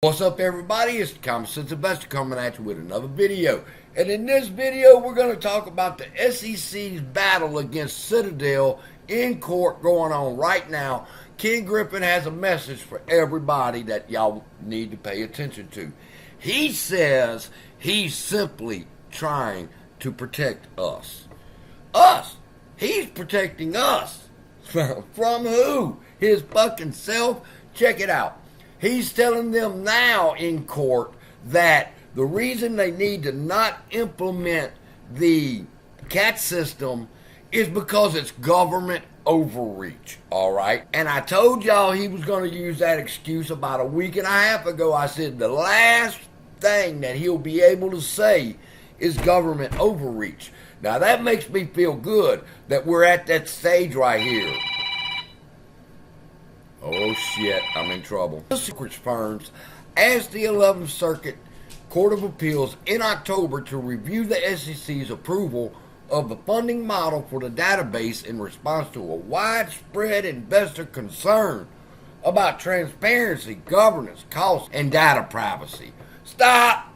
What's up, everybody? It's the Common Sense Investor coming at you with another video. And in this video, we're going to talk about the SEC's battle against Citadel in court going on right now. Ken Griffin has a message for everybody that y'all need to pay attention to. He says he's simply trying to protect us. Us! He's protecting us. From who? His fucking self? Check it out. He's telling them now in court that the reason they need to not implement the CAT system is because it's government overreach, all right? And I told y'all he was going to use that excuse about a week and a half ago. I said the last thing that he'll be able to say is government overreach. Now that makes me feel good that we're at that stage right here. Oh shit, I'm in trouble. The secret firms asked the 11th Circuit Court of Appeals in October to review the SEC's approval of the funding model for the database in response to a widespread investor concern about transparency, governance, costs, and data privacy. Stop!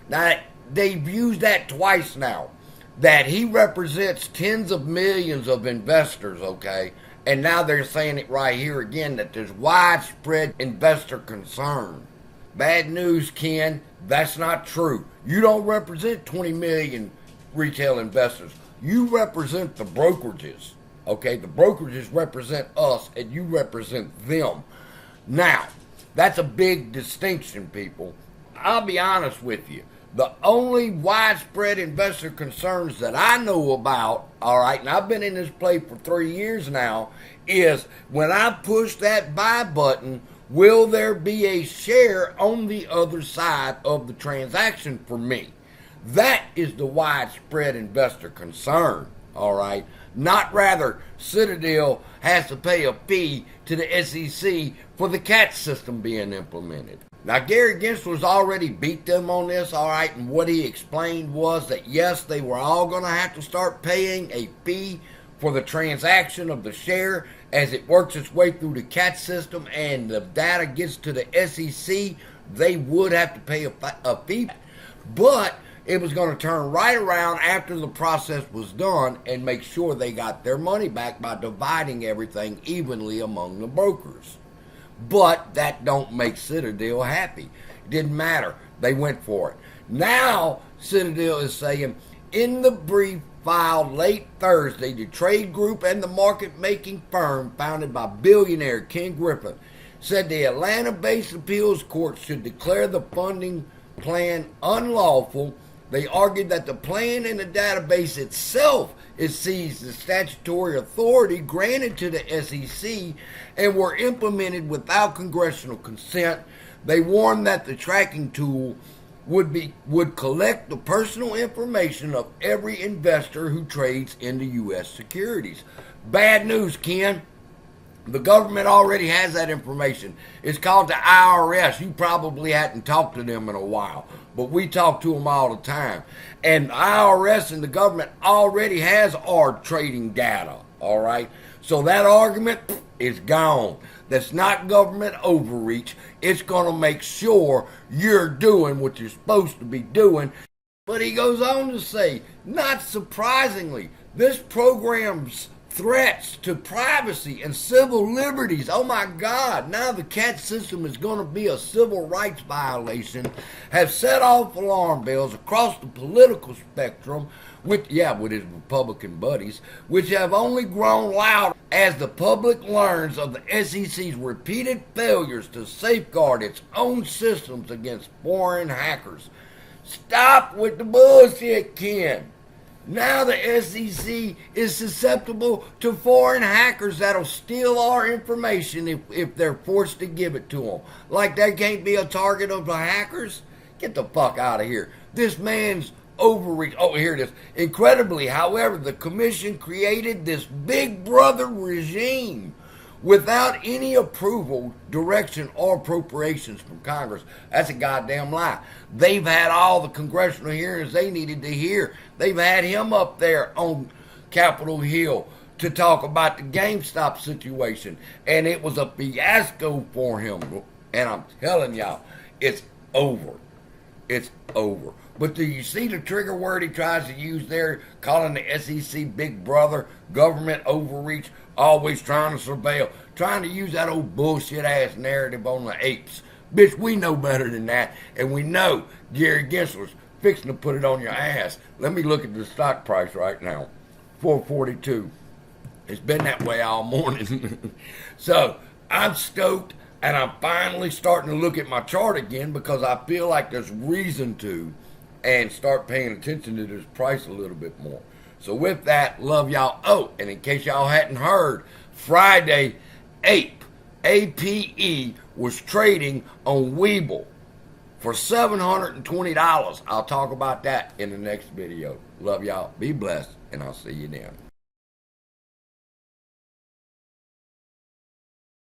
Now, they've used that twice now, that he represents tens of millions of investors, okay? And now they're saying it right here again that there's widespread investor concern. Bad news, Ken. That's not true. You don't represent 20 million retail investors. You represent the brokerages. Okay? The brokerages represent us and you represent them. Now, that's a big distinction, people. I'll be honest with you. The only widespread investor concerns that I know about, all right, and I've been in this play for 3 years now, is when I push that buy button, will there be a share on the other side of the transaction for me? That is the widespread investor concern, all right? Not rather Citadel has to pay a fee to the SEC for the CAT system being implemented. Now, Gary Gensler's already beat them on this, all right, and what he explained was that, yes, they were all going to have to start paying a fee for the transaction of the share as it works its way through the CAT system and the data gets to the SEC, they would have to pay a fee. But it was going to turn right around after the process was done and make sure they got their money back by dividing everything evenly among the brokers. But that don't make Citadel happy. It didn't matter. They went for it. Now, Citadel is saying, in the brief filed late Thursday, the trade group and the market-making firm founded by billionaire Ken Griffin said the Atlanta-based appeals court should declare the funding plan unlawful. They argued that the plan and the database itself exceeds the statutory authority granted to the SEC and were implemented without congressional consent. They warned that the tracking tool would collect the personal information of every investor who trades into U.S. securities. Bad news, Ken. The government already has that information. It's called the IRS. You probably hadn't talked to them in a while, but we talk to them all the time. And the IRS and the government already has our trading data, all right? So that argument is gone. That's not government overreach. It's going to make sure you're doing what you're supposed to be doing. But he goes on to say, not surprisingly, this program's threats to privacy and civil liberties. Oh my God, now the CAT system is going to be a civil rights violation, have set off alarm bells across the political spectrum with his Republican buddies, which have only grown louder as the public learns of the SEC's repeated failures to safeguard its own systems against foreign hackers. Stop with the bullshit, Ken. Now the SEC is susceptible to foreign hackers that'll steal our information if they're forced to give it to them. Like they can't be a target of the hackers? Get the fuck out of here. This man's overreach. Oh, here it is. Incredibly, however, the commission created this big brother regime without any approval, direction, or appropriations from Congress. That's a goddamn lie. They've had all the congressional hearings they needed to hear. They've had him up there on Capitol Hill to talk about the GameStop situation, and it was a fiasco for him. And I'm telling y'all, it's over. It's over. But do you see the trigger word he tries to use there, calling the SEC big brother, government overreach, always trying to surveil, trying to use that old bullshit ass narrative on the apes. Bitch, we know better than that, and we know Gary Gensler's fixing to put it on your ass. Let me look at the stock price right now, 442. It's been that way all morning. So I'm stoked, and I'm finally starting to look at my chart again because I feel like there's reason to, and start paying attention to this price a little bit more. So with that, love y'all. Oh, and in case y'all hadn't heard, Friday, APE was trading on Webull for $720. I'll talk about that in the next video. Love y'all. Be blessed, and I'll see you then.